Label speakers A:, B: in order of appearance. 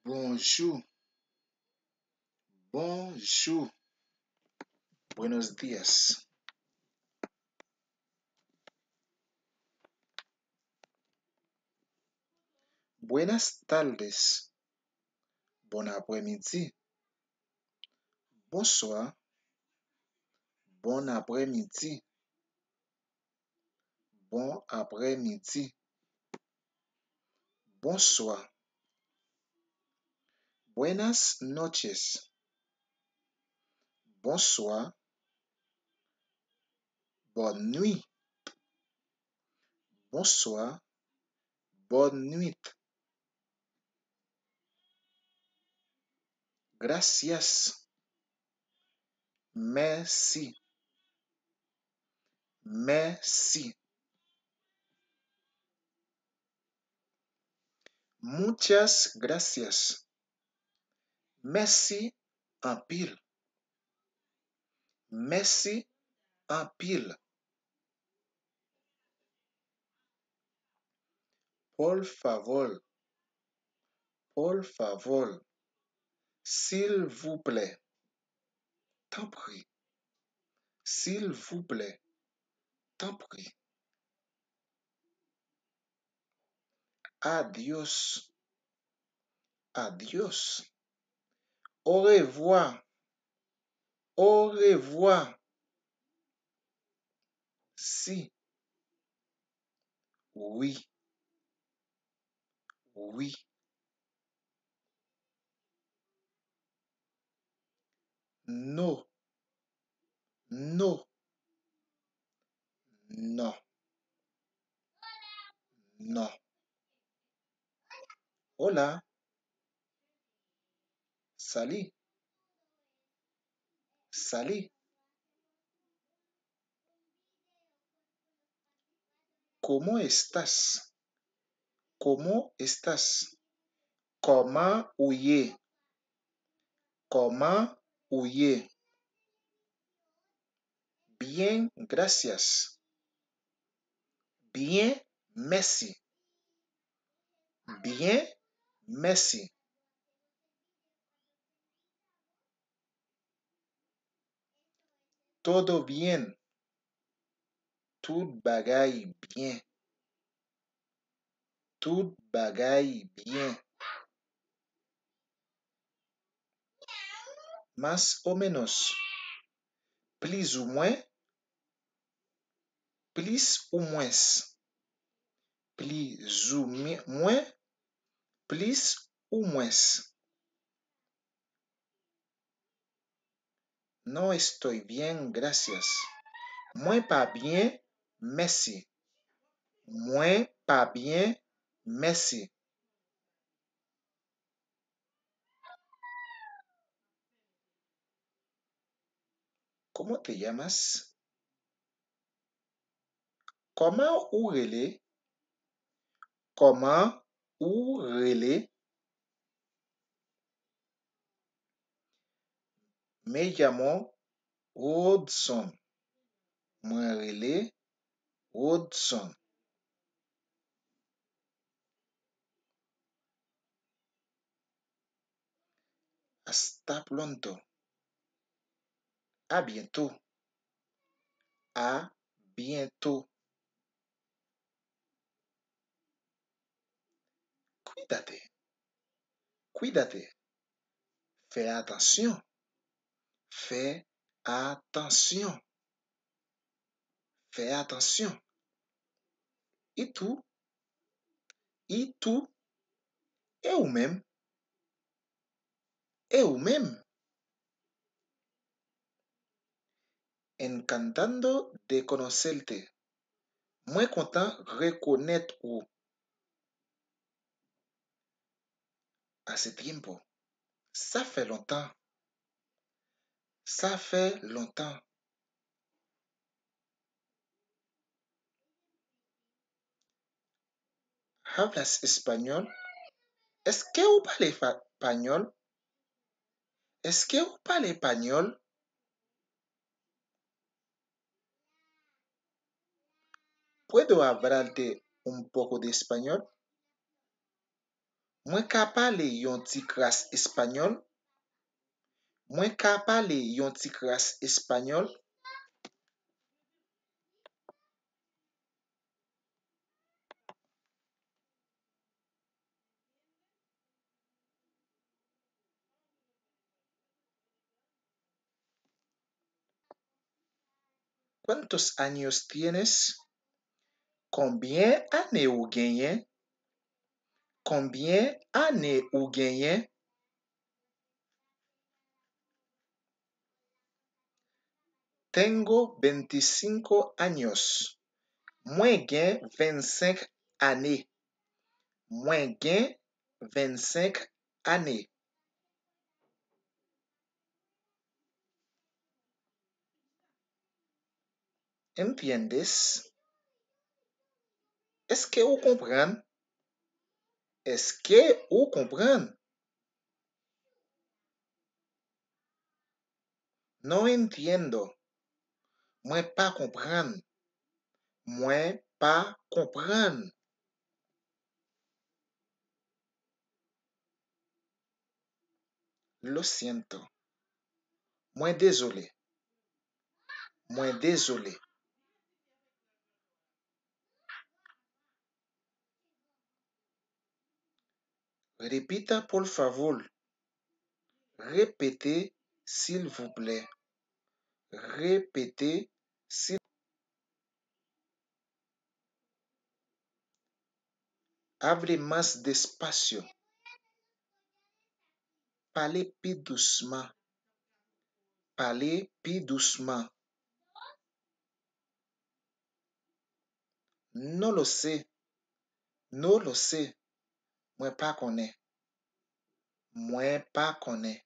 A: Bonjour, bonjour, buenos días. Buenas tardes, bon après-midi. Bonsoir, bon après-midi, bon après-midi. Bonsoir, buenas noches. Bonsoir, bonne nuit. Bonsoir, bonne nuit. Gracias, merci, merci. Muchas gracias. Merci en pile. Merci en pile. Por favor, por favor. S'il vous plaît. T'en prie. S'il vous plaît. T'en prie. Adios. Adios. Au revoir. Au revoir. Si. Oui. Oui. Non. Non. Non. Non. Hola. Salut. Salut. ¿Cómo estás? ¿Cómo estás? Comment huye? Comment huye? Bien, gracias. Bien, merci. Bien, merci. Todo bien. Tout bagaille bien. Tout bagaille bien. Más o menos. Plus ou moins. Plus ou moins. Plus ou moins. Plus ou moins. No estoy bien, gracias. Moi pas bien, merci. Moi pas bien, merci. ¿Cómo te llamas? Comment ou relais? Comment ou relais? Me llamo Hudson. Moi relais Hudson. Hasta pronto. À bientôt. À bientôt. Cuídate. Cuídate. Fais attention. Fais attention. Fais attention. Et tout? Et tout? Et ou même? Et ou même? Encantando de conocerte. Muy content reconnaître ou. Hace tiempo. Ça fait longtemps. Ça fait longtemps. ¿Hablas español? Est-ce que vous parlez español? Est-ce que vous parlez español? ¿Puedo hablarte un poco de español? Mwen ka pale yon ti kras espanyol? Mwen ka pale yon ti kras espanyol? ¿Cuántos años tienes? Combien ane ou genyen? Combien ane ou genyen? Tengo 25 años. Mwen gen 25 ane. Mwen gen 25 ane. ¿Entiendes? Est-ce que ou kompren? Est-ce que ou kompren? Non entiendo. Mwen pa kompren. Mwen pa kompren. Lo siento. Mwen dezole. Mwen dezole. Repita por favor. Répétez s'il vous plaît. Répétez s'il Hable más despacio. Parlez plus doucement. Parlez plus doucement. Non lo sé. Non lo sé. Mwen pa konen. Mwen pa konen.